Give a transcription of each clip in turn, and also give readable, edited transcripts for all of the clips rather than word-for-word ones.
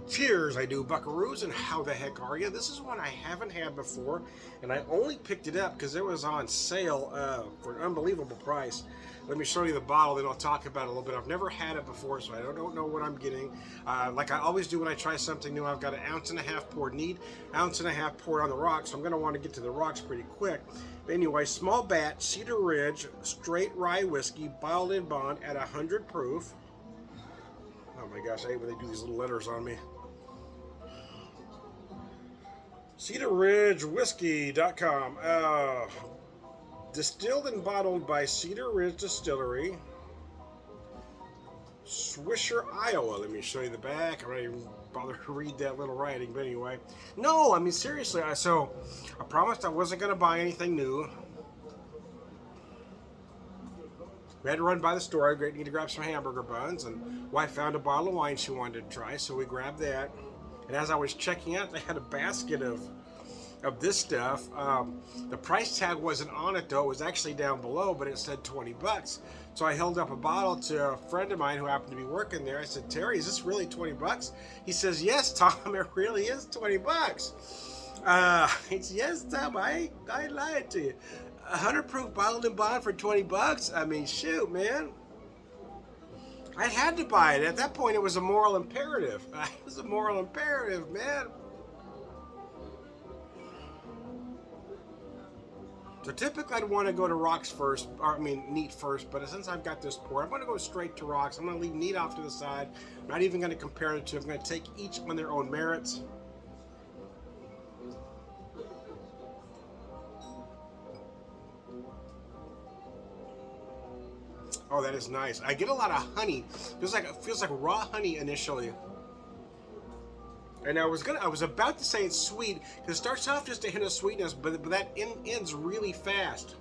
Cheers, I do, buckaroos, and how the heck are you? This is one I haven't had before, and I only picked it up because it was on sale for an unbelievable price. Let me show you the bottle, then I'll talk about it a little bit. I've never had it before, so I don't know what I'm getting. Like I always do when I try something new, I've got an ounce and a half poured neat, ounce and a half poured on the rocks, so I'm going to want to get to the rocks pretty quick. But anyway, small batch, Cedar Ridge, straight rye whiskey, bottled in bond at 100 proof. Oh my gosh, I hate when they do these little letters on me. CedarRidgeWhiskey.com. Distilled and bottled by Cedar Ridge Distillery, Swisher, Iowa. Let me show you the back. I'm not even bother to read that little writing, but anyway. No, I mean, seriously, so I promised I wasn't going to buy anything new. We had to run by the store. I need to grab some hamburger buns, and wife found a bottle of wine she wanted to try, so we grabbed that. And as I was checking out, they had a basket of this stuff. The price tag wasn't on it though. It was actually down below, but it said 20 bucks. So I held up a bottle to a friend of mine who happened to be working there. I said, Terry, is this really 20 bucks? He says, yes, Tom, it really is 20 bucks. It's yes, Tom, I lied to you. 100 proof bottled in bond for 20 bucks? I mean, shoot, man. I had to buy it. At that point, it was a moral imperative. It was a moral imperative, man. So typically I'd want to go to rocks first, or I mean neat first, but since I've got this pour, I'm going to go straight to rocks. I'm going to leave neat off to the side. I'm not even going to compare the two. I'm going to take each on their own merits. Oh, that is nice. I get a lot of honey. It feels like raw honey initially. And I was about to say it's sweet because it starts off just a hint of sweetness, but that ends really fast.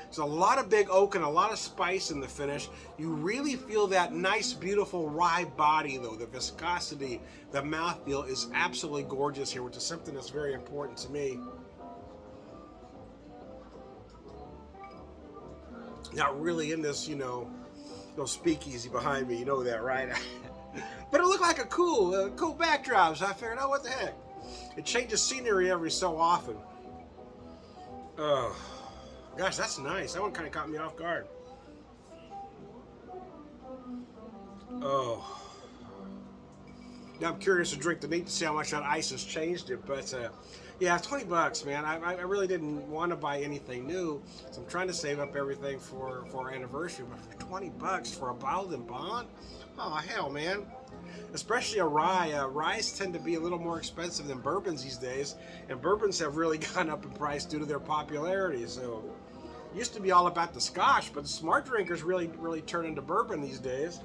There's a lot of big oak and a lot of spice in the finish. You really feel that nice, beautiful rye body, though. The viscosity, the mouthfeel is absolutely gorgeous here, which is something that's very important to me. Not really in this, no speakeasy behind me. You know that, right? But it looked like a cool backdrop, so I figured, oh, what the heck? It changes scenery every so often. Oh, gosh, that's nice. That one kind of caught me off guard. Oh. Now I'm curious to drink the neat to see how much that ice has changed it, but yeah, 20 bucks, man. I really didn't want to buy anything new, so I'm trying to save up everything for our anniversary, but for 20 bucks for a bottled in bond? Oh, hell, man. Especially a rye. Ryes tend to be a little more expensive than bourbons these days, and bourbons have really gone up in price due to their popularity, so it used to be all about the scotch, but the smart drinkers really turn into bourbon these days.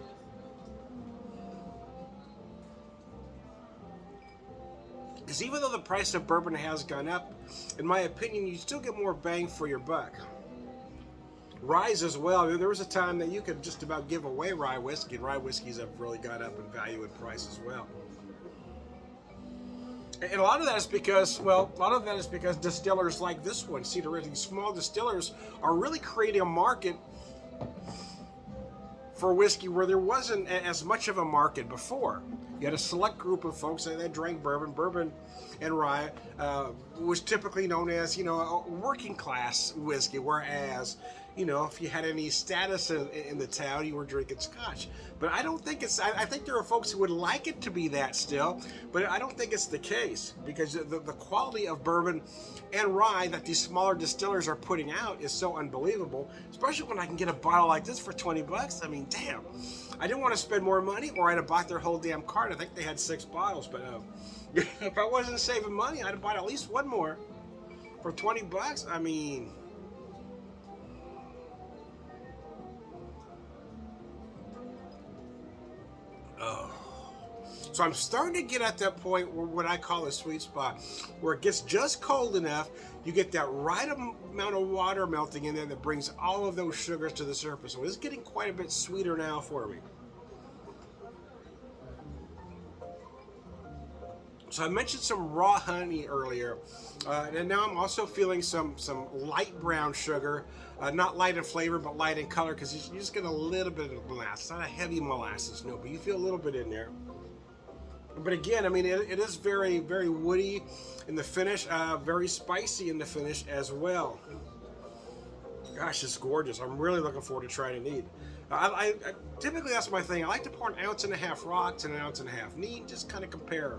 Because even though the price of bourbon has gone up, in my opinion, you still get more bang for your buck. Ryes as well. There was a time that you could just about give away rye whiskey, and rye whiskeys have really gone up in value and price as well. And a lot of that is because, distillers like this one, Cedar Ridge, these small distillers, are really creating a market for whiskey where there wasn't as much of a market before. You had a select group of folks that drank bourbon and rye was typically known as, a working class whiskey, whereas, if you had any status in the town, you were drinking scotch. But I don't think I think there are folks who would like it to be that still, but I don't think it's the case, because the quality of bourbon and rye that these smaller distillers are putting out is so unbelievable, especially when I can get a bottle like this for 20 bucks. I mean, damn. I didn't want to spend more money, or I'd have bought their whole damn cart. I think they had 6 bottles, but if I wasn't saving money, I'd have bought at least one more for 20 bucks. I mean, oh. So I'm starting to get at that point where what I call a sweet spot, where it gets just cold enough, you get that right amount of water melting in there that brings all of those sugars to the surface. So it's getting quite a bit sweeter now for me. So I mentioned some raw honey earlier, and now I'm also feeling some light brown sugar, not light in flavor but light in color, because you just get a little bit of molasses, not a heavy molasses, no, but you feel a little bit in there. But again, I mean, it is very woody in the finish, very spicy in the finish as well. Gosh, it's gorgeous. I'm really looking forward to trying it neat. I typically that's my thing. I like to pour 1.5 ounce rocks and 1.5 ounces neat, just kind of compare.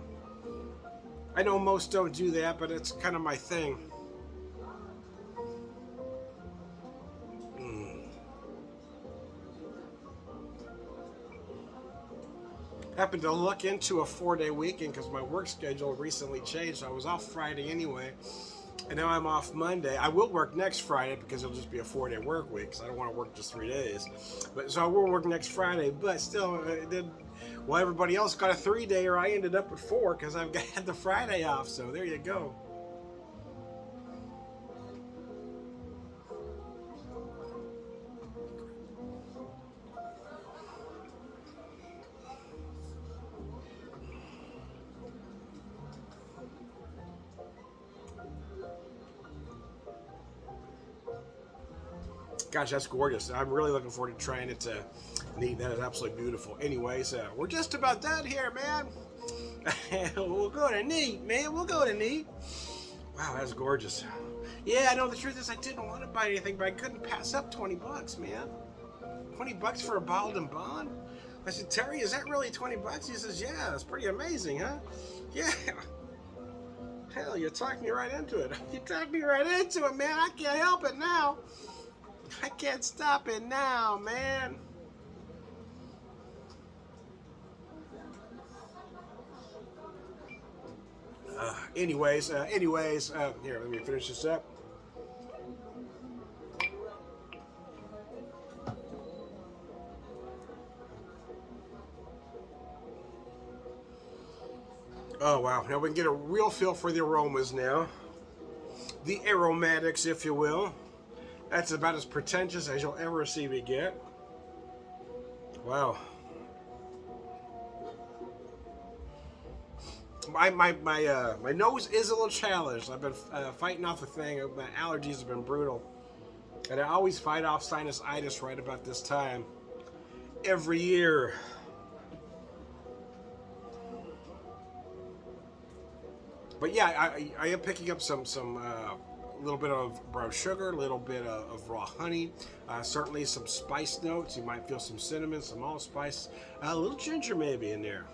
I know most don't do that, but it's kind of my thing. Happened to look into a 4-day weekend because my work schedule recently changed. So I was off Friday anyway, and now I'm off Monday. I will work next Friday because it'll just be a 4-day work week, because I don't want to work just 3 days. But so I will work next Friday, but still, well, everybody else got a 3-day, I ended up with 4 because I've got the Friday off. So there you go. Gosh, that's gorgeous. I'm really looking forward to trying it. Neat. That is absolutely beautiful. Anyways, we're just about done here, man. We'll go to neat, man. We'll go to neat. Wow, that's gorgeous. Yeah, I know the truth is I didn't want to buy anything, but I couldn't pass up 20 bucks, man. 20 bucks for a bottled and bond? I said, Terry, is that really 20 bucks? He says, yeah, that's pretty amazing, huh? Yeah. Hell, you talked me right into it. You talked me right into it, man. I can't help it now. I can't stop it now, man. Anyways, here, let me finish this up. Oh, wow. Now we can get a real feel for the aromas now. The aromatics, if you will. That's about as pretentious as you'll ever see me get. Wow. My nose is a little challenged. I've been fighting off a thing. My allergies have been brutal. And I always fight off sinusitis right about this time. Every year. But yeah, I am picking up some little bit of brown sugar, a little bit of raw honey, certainly some spice notes. You might feel some cinnamon, some allspice, a little ginger maybe in there.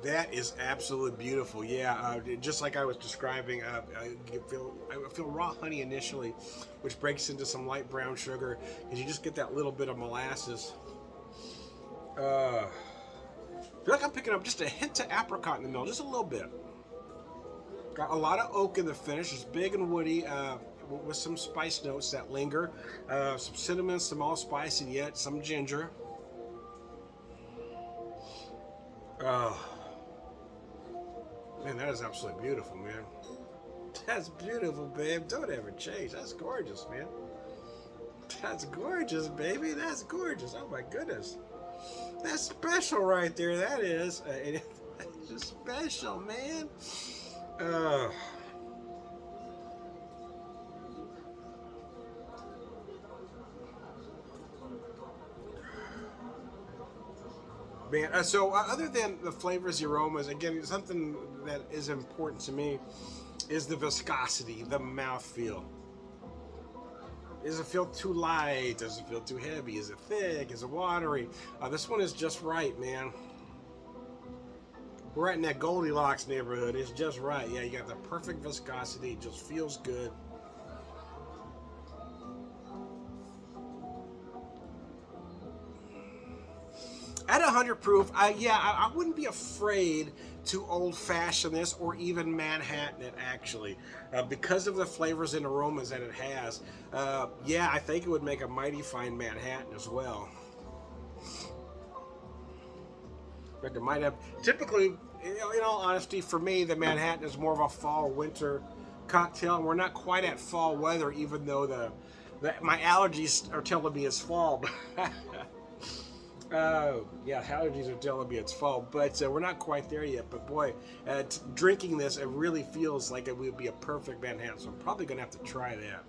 That is absolutely beautiful. Yeah, just like I was describing, I feel raw honey initially, which breaks into some light brown sugar, because you just get that little bit of molasses. I feel like I'm picking up just a hint of apricot in the middle, just a little bit. Got a lot of oak in the finish. It's big and woody, with some spice notes that linger. Some cinnamon, some allspice, and yet some ginger. Man, that is absolutely beautiful, man. That's beautiful, babe. Don't ever change. That's gorgeous, man. That's gorgeous, baby. That's gorgeous. Oh my goodness. That's special right there. That is. That's just special, man. Man, so other than the flavors, the aromas, again, something that is important to me is the viscosity, the mouthfeel. Does it feel too light? Does it feel too heavy? Is it thick? Is it watery? This one is just right, man. We're right in that Goldilocks neighborhood. It's just right. Yeah, you got the perfect viscosity. It just feels good. At 100 proof, I wouldn't be afraid to old-fashioned this or even Manhattan it, actually, because of the flavors and aromas that it has. Yeah, I think it would make a mighty fine Manhattan as well. But it might have, typically, in all honesty, for me, the Manhattan is more of a fall-winter cocktail, and we're not quite at fall weather, even though the My allergies are telling me it's fall. Yeah, allergies are telling me it's fall, but we're not quite there yet. But boy, drinking this, it really feels like it would be a perfect Manhattan. So I'm probably gonna have to try that.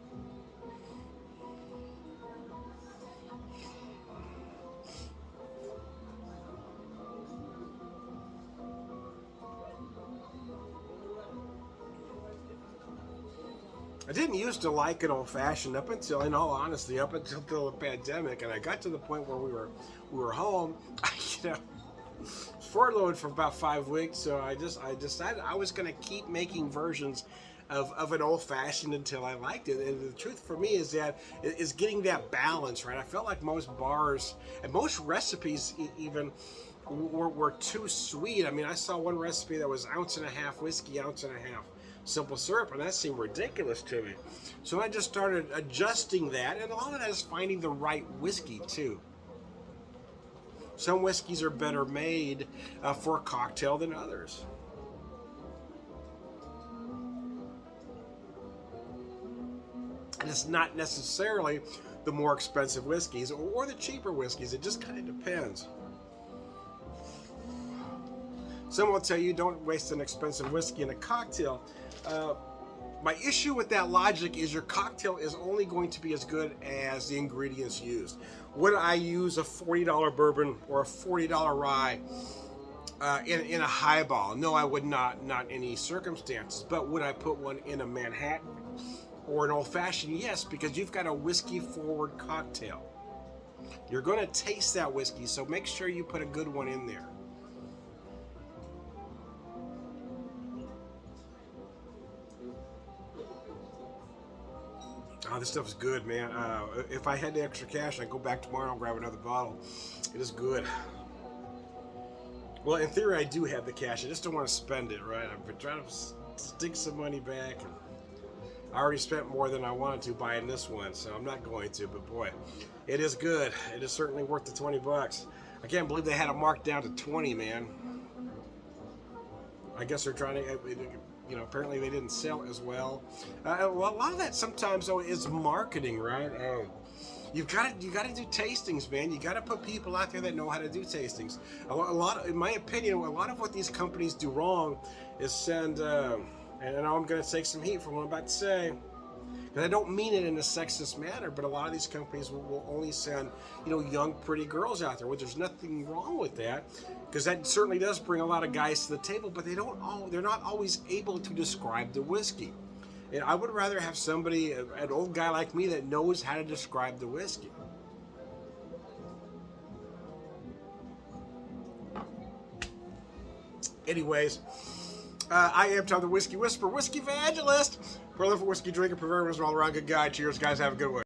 I didn't used to like an old fashioned up until, in all honesty, up until the pandemic, and I got to the point where we were home. You know, furloughed for about 5 weeks, so I decided I was going to keep making versions of an old fashioned until I liked it. And the truth for me is that is getting that balance right. I felt like most bars and most recipes even were too sweet. I mean, I saw one recipe that was ounce and a half whiskey, ounce and a half simple syrup, and that seemed ridiculous to me. So I just started adjusting that, and a lot of that is finding the right whiskey too. Some whiskeys are better made for a cocktail than others. And it's not necessarily the more expensive whiskeys or the cheaper whiskeys. It just kind of depends. Some will tell you don't waste an expensive whiskey in a cocktail. My issue with that logic is your cocktail is only going to be as good as the ingredients used. Would I use a $40 bourbon or a $40 rye in a highball? No, I would not in any circumstances. But would I put one in a Manhattan or an old-fashioned? Yes, because you've got a whiskey-forward cocktail. You're going to taste that whiskey, so make sure you put a good one in there. Oh, this stuff is good, man. If I had the extra cash, I'd go back tomorrow and grab another bottle. It is good. Well, in theory, I do have the cash. I just don't want to spend it, right? I've been trying to stick some money back, and I already spent more than I wanted to buying this one, so I'm not going to. But boy, it is good. It is certainly worth the 20 bucks. I can't believe they had it marked down to 20, man. I guess they're trying to, apparently they didn't sell as well. Well, a lot of that sometimes though is marketing, right? You got to do tastings, man. You got to put people out there that know how to do tastings. A lot, in my opinion, a lot of what these companies do wrong is send. And I know I'm going to take some heat for what I'm about to say, because I don't mean it in a sexist manner. But a lot of these companies will only send, young, pretty girls out there. Well, there's nothing wrong with that, because that certainly does bring a lot of guys to the table. But they're not always able to describe the whiskey. And I would rather have somebody, an old guy like me, that knows how to describe the whiskey. Anyways, I am Tom the Whiskey Whisperer, Whiskey Evangelist, prolific whiskey drinker, perverter, all around good guy. Cheers, guys. Have a good one.